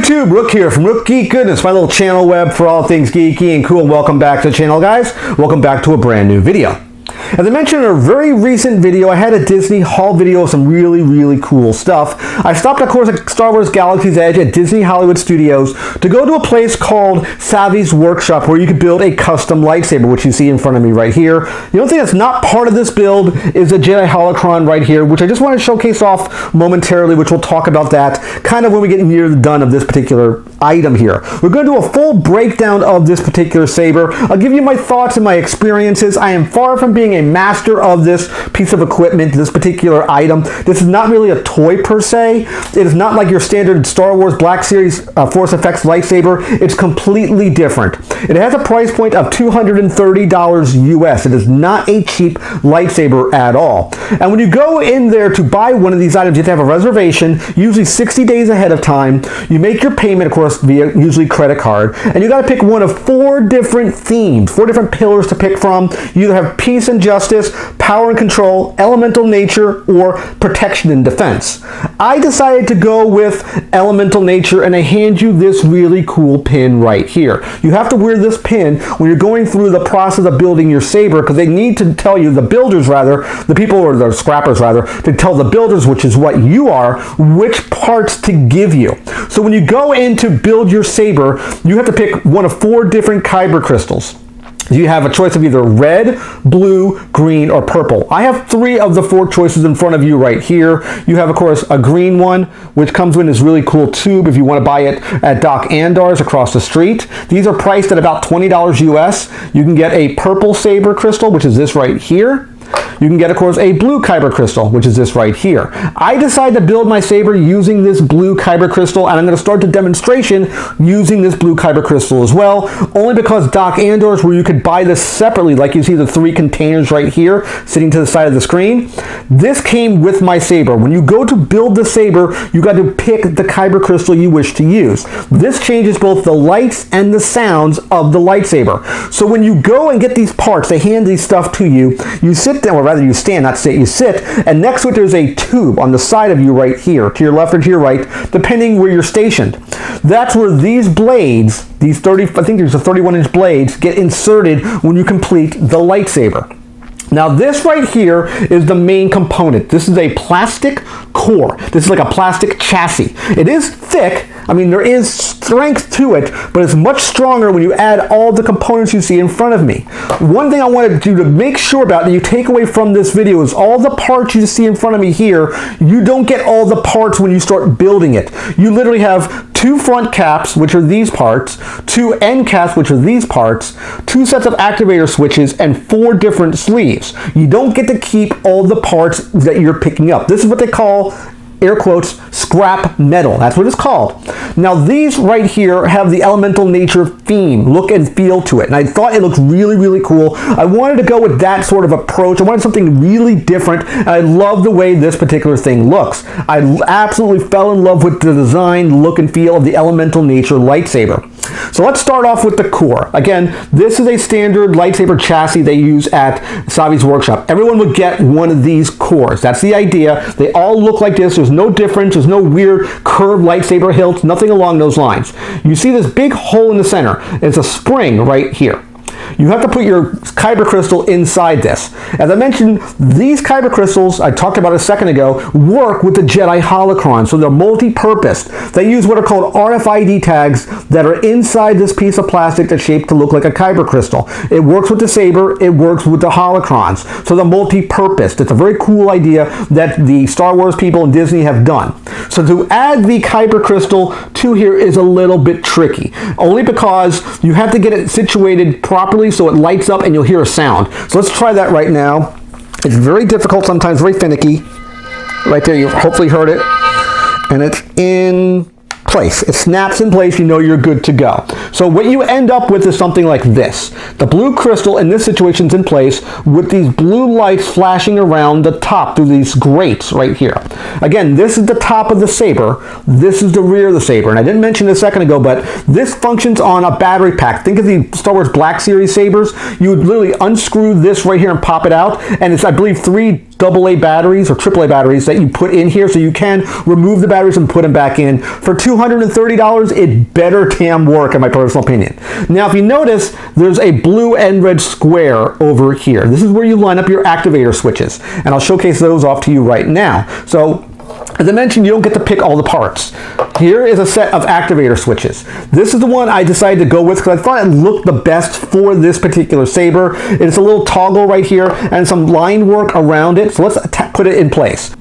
YouTube, Rook here from Rook Geek Goodness, my little channel web for all things geeky and cool. Welcome back to the channel, guys. Welcome back to a brand new video. As I mentioned in a very recent video, I had a Disney haul video of some really cool stuff. I stopped, of course, at Star Wars Galaxy's Edge at Disney Hollywood Studios to go to a place called Savi's Workshop where you could build a custom lightsaber, which you see in front of me right here. The only thing that's not part of this build is a Jedi Holocron right here, which I just want to showcase off momentarily, which we'll talk about that kind of when we get near the done of this particular item here. We're going to do a full breakdown of this particular saber. I'll give you my thoughts and my experiences. I am far from being a master of this piece of equipment, this particular item. This is not really a toy per se. It is not like your standard Star Wars Black Series Force Effects lightsaber. It's completely different. It has a price point of $230 US. It is not a cheap lightsaber at all. And when you go in there to buy one of these items, you have to have a reservation, usually 60 days ahead of time. You make your payment, of course, via usually credit card, and you got to pick one of 4 different themes, 4 different pillars to pick from. You either have peace and justice, power and control, elemental nature, or protection and defense. I decided to go with elemental nature, and I hand you this really cool pin right here. You have to wear this pin when you're going through the process of building your saber, because they need to tell you, the builders rather, the people, or the scrappers rather, to tell the builders, which is what you are, which parts to give you. So when you go in to build your saber, you have to pick one of 4 different kyber crystals. You have a choice of either red, blue, green, or purple. I have 3 of the 4 choices in front of you right here. You have, of course, a green one, which comes in this really cool tube if you want to buy it at Doc Andar's across the street. These are priced at about $20 US. You can get a purple saber crystal, which is this right here. You can get, of course, a blue kyber crystal, which is this right here. I decided to build my saber using this blue kyber crystal, and I'm going to start the demonstration using this blue kyber crystal as well, only because Doc Andar's, where you could buy this separately, like you see the 3 containers right here sitting to the side of the screen, this came with my saber. When you go to build the saber, you got to pick the kyber crystal you wish to use. This changes both the lights and the sounds of the lightsaber. So when you go and get these parts, they hand these stuff to you, you sit down, or rather you stand, not sit, you sit, and next to it there's a tube on the side of you right here, to your left or to your right, depending where you're stationed. That's where these blades, these 30, I think there's a 31-inch blades, get inserted when you complete the lightsaber. Now this right here is the main component. This is a plastic core. This is like a plastic chassis. It is thick. I mean, there is strength to it, but it's much stronger when you add all the components you see in front of me. One thing I wanted you to make sure about that you take away from this video is all the parts you see in front of me here, you don't get all the parts when you start building it. You literally have 2 front caps, which are these parts, 2 end caps, which are these parts, 2 sets of activator switches, and 4 different sleeves. You don't get to keep all the parts that you're picking up. This is what they call, air quotes, scrap metal. That's what it's called. Now these right here have the elemental nature theme, look and feel to it. And I thought it looked really cool. I wanted to go with that sort of approach. I wanted something really different. And I love the way this particular thing looks. I absolutely fell in love with the design, look and feel of the elemental nature lightsaber. So let's start off with the core. Again, this is a standard lightsaber chassis they use at Savi's Workshop. Everyone would get one of these cores. That's the idea. They all look like this. There's no difference. There's no weird curved lightsaber hilts, nothing along those lines. You see this big hole in the center. It's a spring right here. You have to put your kyber crystal inside this. As I mentioned, these kyber crystals, I talked about a second ago, work with the Jedi Holocron, so they're multi-purpose. They use what are called RFID tags that are inside this piece of plastic that's shaped to look like a kyber crystal. It works with the saber, it works with the holocrons, so they're multi-purpose. It's a very cool idea that the Star Wars people and Disney have done. So to add the kyber crystal to here is a little bit tricky, only because you have to get it situated properly so it lights up and you'll hear a sound. So let's try that right now. It's very difficult, sometimes very finicky. Right there, you hopefully heard it. And it's in place. It snaps in place, you know you're good to go. So what you end up with is something like this. The blue crystal in this situation is in place with these blue lights flashing around the top through these grates right here. Again, this is the top of the saber. This is the rear of the saber. And I didn't mention this a second ago, but this functions on a battery pack. Think of the Star Wars Black Series sabers. You would literally unscrew this right here and pop it out. And it's, I believe, 3 AA batteries or AAA batteries that you put in here, so you can remove the batteries and put them back in. For $230, it better damn work, in my personal opinion. Now, if you notice, there's a blue and red square over here. This is where you line up your activator switches, and I'll showcase those off to you right now. So, as I mentioned, you don't get to pick all the parts. Here is a set of activator switches. This is the one I decided to go with because I thought it looked the best for this particular saber. It's a little toggle right here and some line work around it. So let's put it in place.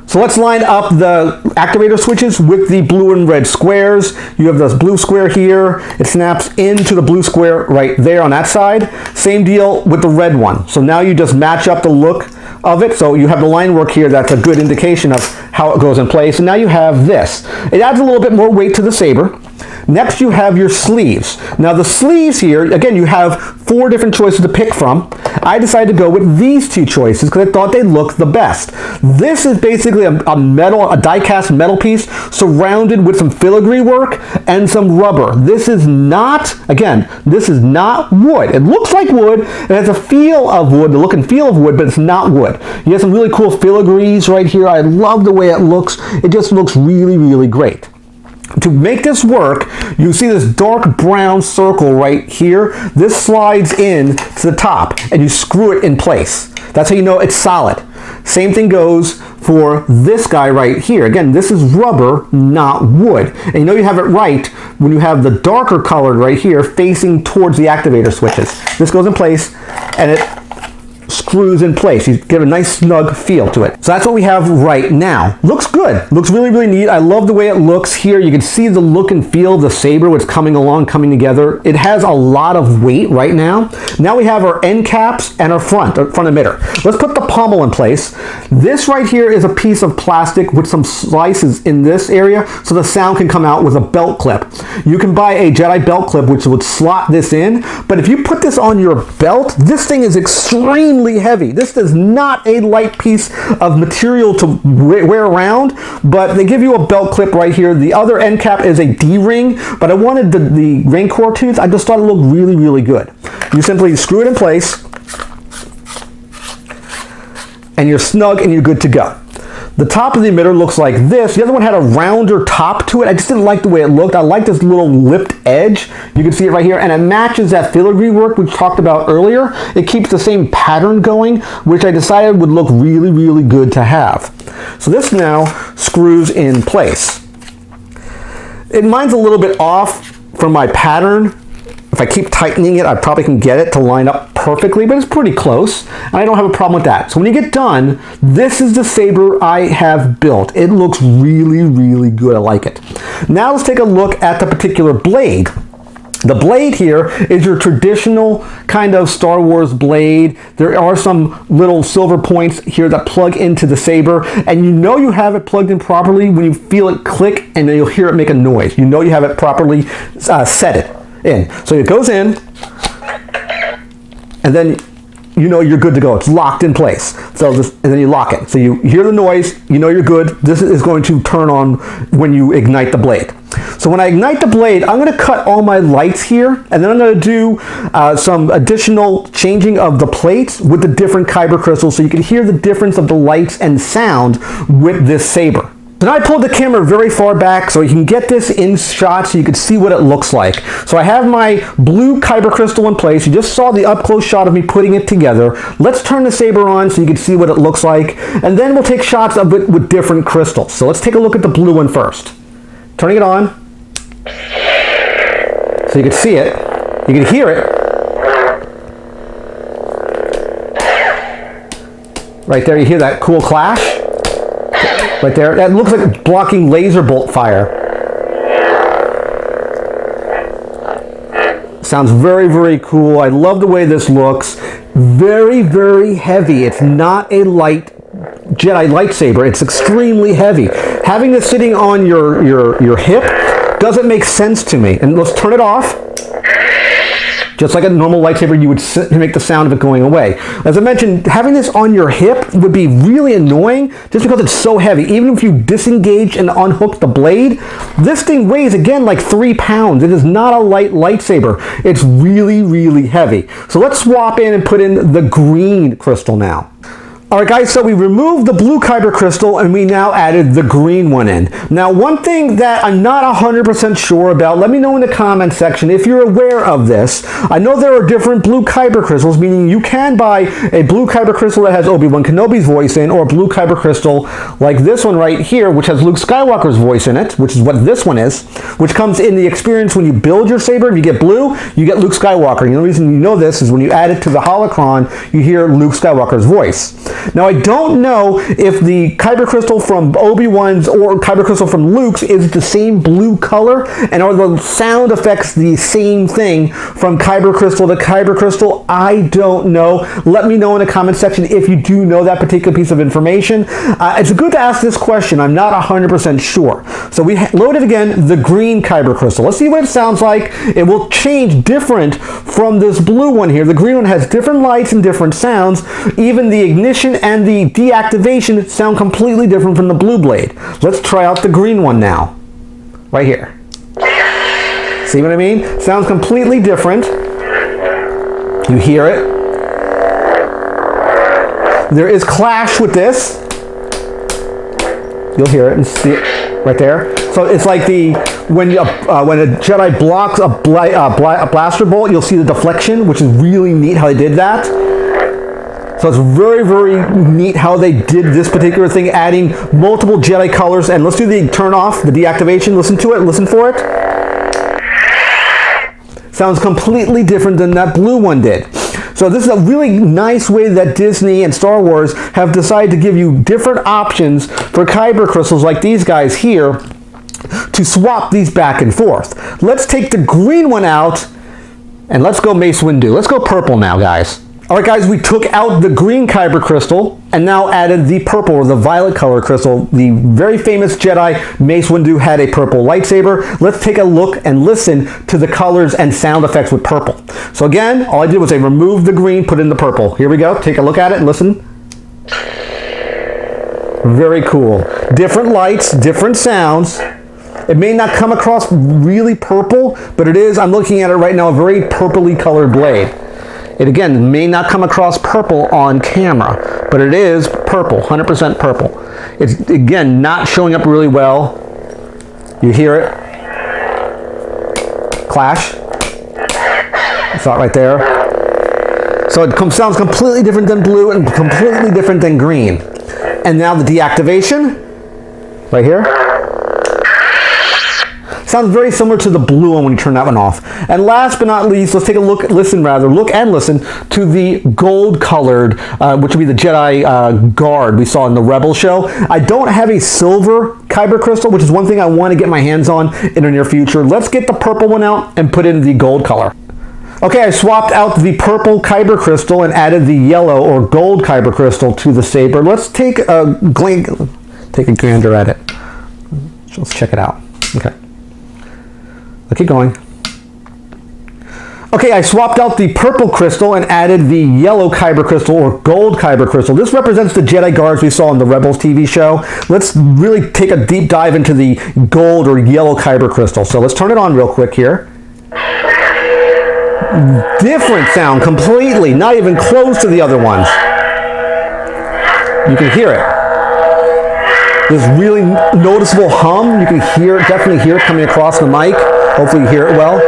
So let's line up the activator switches with the blue and red squares. You have this blue square here. It snaps into the blue square right there on that side. Same deal with the red one. So now you just match up the look of it. So you have the line work here. That's a good indication of how it goes in place. And now you have this. It adds a little bit more weight to the saber. Next, you have your sleeves. Now the sleeves here, again, you have 4 different choices to pick from. I decided to go with these 2 choices because I thought they looked the best. This is basically a die-cast metal piece surrounded with some filigree work and some rubber. This is not, again, this is not wood. It looks like wood. It has a feel of wood, the look and feel of wood, but it's not wood. You have some really cool filigrees right here. I love the way it looks. It just looks really, really great. To make this work, you see this dark brown circle right here. This slides in to the top and you screw it in place. That's how you know it's solid. Same thing goes for this guy right here. Again, this is rubber, not wood. And you know you have it right when you have the darker colored right here facing towards the activator switches. This goes in place and it screws in place. You get a nice snug feel to it. So that's what we have right now. Looks good. Looks really, really neat. I love the way it looks here. You can see the look and feel of the saber, what's coming along, coming together. It has a lot of weight right now. Now we have our end caps and our front emitter. Let's put the pommel in place. This right here is a piece of plastic with some slices in this area so the sound can come out with a belt clip. You can buy a Jedi belt clip which would slot this in, but if you put this on your belt, this thing is extremely heavy. This is not a light piece of material to wear around, but they give you a belt clip right here. The other end cap is a D-ring, but I wanted the Rancor tooth. I just thought it looked really, really good. You simply screw it in place, and you're snug and you're good to go. The top of the emitter looks like this. The other one had a rounder top to it. I just didn't like the way it looked. I like this little lipped edge. You can see it right here, and it matches that filigree work we talked about earlier. It keeps the same pattern going, which I decided would look really, really good to have. So this now screws in place. Mine's a little bit off from my pattern. If I keep tightening it, I probably can get it to line up perfectly, but it's pretty close, and I don't have a problem with that. So when you get done, this is the saber I have built. It looks really, really good. I like it. Now let's take a look at the particular blade. The blade here is your traditional kind of Star Wars blade. There are some little silver points here that plug into the saber, and you know you have it plugged in properly when you feel it click, and then you'll hear it make a noise. You know you have it properly set it in. So it goes in, and then you know you're good to go. It's locked in place. So and then you lock it. So you hear the noise, you know you're good. This is going to turn on when you ignite the blade. So when I ignite the blade, I'm going to cut all my lights here, and then I'm going to do some additional changing of the plates with the different kyber crystals so you can hear the difference of the lights and sound with this saber. So now I pulled the camera very far back so you can get this in shot so you can see what it looks like. So I have my blue kyber crystal in place. You just saw the up close shot of me putting it together. Let's turn the saber on so you can see what it looks like, and then we'll take shots of it with different crystals. So let's take a look at the blue one first. Turning it on so you can see it, you can hear it. Right there, you hear that cool clash. Right there, that looks like blocking laser bolt fire. Sounds very, very cool. I love the way this looks. Very, very heavy. It's not a light Jedi lightsaber. It's extremely heavy. Having this sitting on your hip doesn't make sense to me. And let's turn it off. Just like a normal lightsaber, you would make the sound of it going away. As I mentioned, having this on your hip would be really annoying just because it's so heavy. Even if you disengage and unhook the blade, this thing weighs, again, like 3 pounds. It is not a light lightsaber. It's really, really heavy. So let's swap in and put in the green crystal now. Alright guys, so we removed the blue kyber crystal and we now added the green one in. Now one thing that I'm not 100% sure about, let me know in the comment section if you're aware of this. I know there are different blue kyber crystals, meaning you can buy a blue kyber crystal that has Obi-Wan Kenobi's voice in, or a blue kyber crystal like this one right here, which has Luke Skywalker's voice in it, which is what this one is, which comes in the experience when you build your saber. If you get blue, you get Luke Skywalker. The only reason you know this is when you add it to the holocron, you hear Luke Skywalker's voice. Now I don't know if the kyber crystal from Obi-Wan's or kyber crystal from Luke's is the same blue color, and are the sound effects the same thing from kyber crystal to kyber crystal. I don't know. Let me know in the comment section if you do know that particular piece of information. It's good to ask this question. I'm not 100% sure. So we loaded again the green kyber crystal. Let's see what it sounds like. It will change different from this blue one here. The green one has different lights and different sounds. Even the ignition and the deactivation sound completely different from the blue blade. Let's try out the green one now. Right here. See what I mean? Sounds completely different. You hear it. There is clash with this. You'll hear it and see it right there. So it's like when a Jedi blocks a blaster bolt, you'll see the deflection, which is really neat how they did that. So it's very, very neat how they did this particular thing, adding multiple Jedi colors. And let's do the turn off, the deactivation. Listen to it, listen for it. Sounds completely different than that blue one did. So this is a really nice way that Disney and Star Wars have decided to give you different options for kyber crystals like these guys here to swap these back and forth. Let's take the green one out and let's go Mace Windu. Let's go purple now, guys. Alright guys, we took out the green kyber crystal and now added the purple or the violet color crystal. The very famous Jedi Mace Windu had a purple lightsaber. Let's take a look and listen to the colors and sound effects with purple. So again, all I did was I removed the green, put in the purple. Here we go. Take a look at it and listen. Very cool. Different lights, different sounds. It may not come across really purple, but it is, I'm looking at it right now, a very purpley colored blade. It again may not come across purple on camera, but it is purple, 100% purple. It's again not showing up really well. You hear it. Clash. You saw it right there. So it sounds completely different than blue and completely different than green. And now the deactivation, right here. Sounds very similar to the blue one when you turn that one off. And last but not least, let's take a look and listen to the gold colored, which would be the Jedi guard we saw in the Rebel show. I don't have a silver kyber crystal, which is one thing I want to get my hands on in the near future. Let's get the purple one out and put in the gold color. Okay, I swapped out the purple kyber crystal and added the yellow or gold kyber crystal to the saber. Let's take a gander at it. Let's check it out. Okay. Let's keep going. Okay, I swapped out the purple crystal and added the yellow kyber crystal or gold kyber crystal. This represents the Jedi guards we saw in the Rebels TV show. Let's really take a deep dive into the gold or yellow kyber crystal. So let's turn it on real quick here. Different sound completely, not even close to the other ones. You can hear it. This really noticeable hum, you can hear it, definitely hear it coming across the mic. Hopefully you hear it well.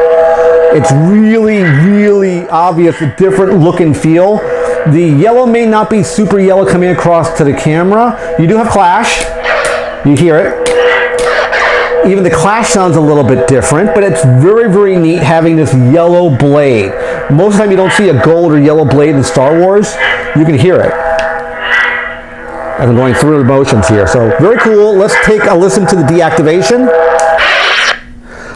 It's really, really obvious, a different look and feel. The yellow may not be super yellow coming across to the camera. You do have clash. You hear it. Even the clash sounds a little bit different, but it's very, very neat having this yellow blade. Most of the time you don't see a gold or yellow blade in Star Wars. You can hear it. As I'm going through the motions here. So very cool. Let's take a listen to the deactivation.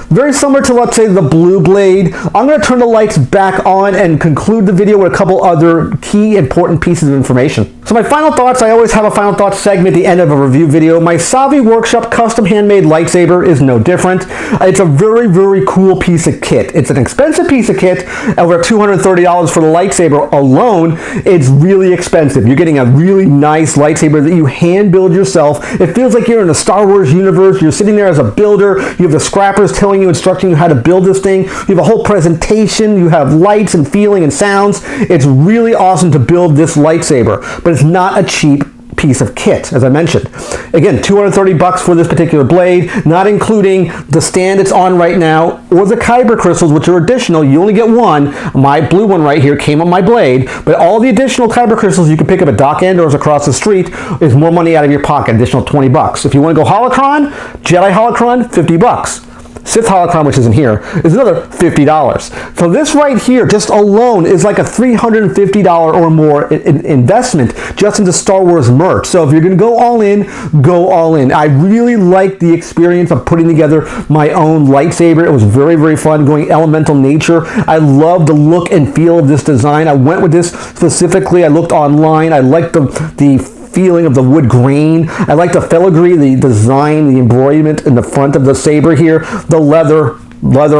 Very similar to, let's say, the blue blade. I'm going to turn the lights back on and conclude the video with a couple other key important pieces of information. So my final thoughts, I always have a final thoughts segment at the end of a review video. My Savi Workshop custom handmade lightsaber is no different. It's a very, very cool piece of kit. It's an expensive piece of kit, over $230 for the lightsaber alone. It's really expensive. You're getting a really nice lightsaber that you hand build yourself. It feels like you're in the Star Wars universe. You're sitting there as a builder. You have the scrappers telling you, instructing you how to build this thing. You have a whole presentation. You have lights and feeling and sounds. It's really awesome to build this lightsaber, but it's it's not a cheap piece of kit, as I mentioned. Again, $230 for this particular blade, not including the stand it's on right now, or the kyber crystals, which are additional. You only get one. My blue one right here came on my blade, but all the additional kyber crystals you can pick up at Dock End or across the street is more money out of your pocket, additional $20. If you want to go holocron, Jedi holocron, $50. Sith holocron, which isn't here, is another $50. So this right here, just alone, is like a $350 or more investment just into Star Wars merch. So if you're going to go all in, go all in. I really like the experience of putting together my own lightsaber. It was very, very fun going elemental nature. I love the look and feel of this design. I went with this specifically. I looked online. I liked the feeling of the wood grain. I like the filigree, the design, the embroiderment in the front of the saber here, the leather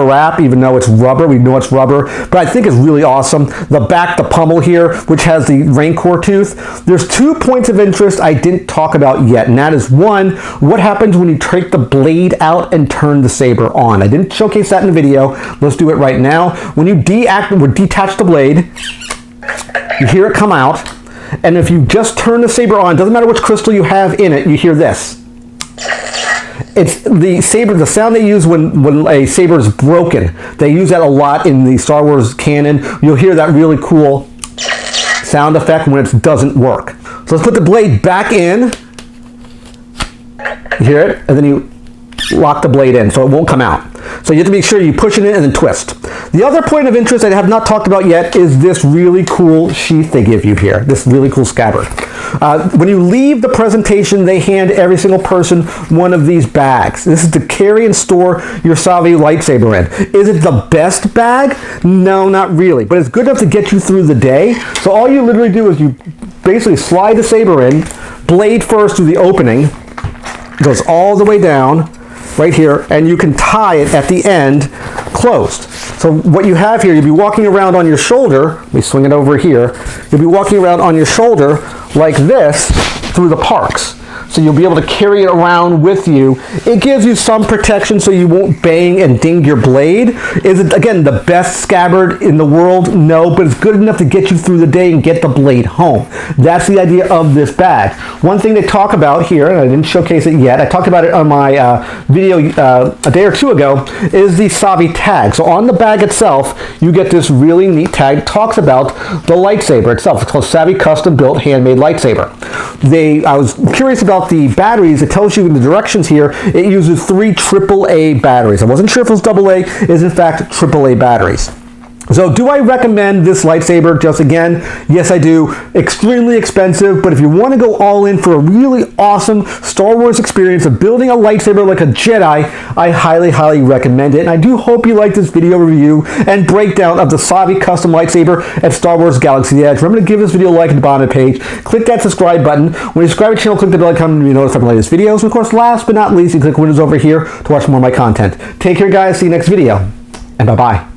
wrap, even though it's rubber. We know it's rubber, but I think it's really awesome. The back, the pommel here, which has the Rancor tooth. There's 2 points of interest I didn't talk about yet, and that is one, what happens when you take the blade out and turn the saber on. I didn't showcase that in the video. Let's do it right now. When you detach the blade, you hear it come out. And if you just turn the saber on, doesn't matter which crystal you have in it, you hear this. It's the saber, the sound they use when a saber is broken. They use that a lot in the Star Wars canon. You'll hear that really cool sound effect when it doesn't work. So let's put the blade back in. You hear it? And then you lock the blade in so it won't come out. So you have to make sure you push it in and then twist. The other point of interest I have not talked about yet is this really cool sheath they give you here. This really cool scabbard. When you leave the presentation, they hand every single person one of these bags. This is to carry and store your Savi lightsaber in. Is it the best bag? No, not really. But it's good enough to get you through the day. So all you literally do is you basically slide the saber in, blade first through the opening, goes all the way down, right here, and you can tie it at the end closed. So what you have here, you'll be walking around on your shoulder, let me swing it over here, you'll be walking around on your shoulder like this through the parks. So you'll be able to carry it around with you. It gives you some protection so you won't bang and ding your blade. Is it, again, the best scabbard in the world? No, but it's good enough to get you through the day and get the blade home. That's the idea of this bag. One thing they talk about here, and I didn't showcase it yet, I talked about it on my video a day or two ago, is the Savi tag. So on the bag itself, you get this really neat tag that talks about the lightsaber itself. It's called Savi Custom Built Handmade Lightsaber. I was curious about the batteries. It tells you in the directions here, it uses 3 AAA batteries. I wasn't sure if it was AA. It is in fact AAA batteries. So do I recommend this lightsaber? Just again, yes I do. Extremely expensive, but if you want to go all in for a really awesome Star Wars experience of building a lightsaber like a Jedi, I highly, highly recommend it. And I do hope you like this video review and breakdown of the Savi custom lightsaber at Star Wars Galaxy Edge. Remember to give this video a like at the bottom of the page. Click that subscribe button. When you subscribe to the channel, click the bell icon to be notified of my latest videos. And of course, last but not least, you click windows over here to watch more of my content. Take care, guys. See you next video. And bye-bye.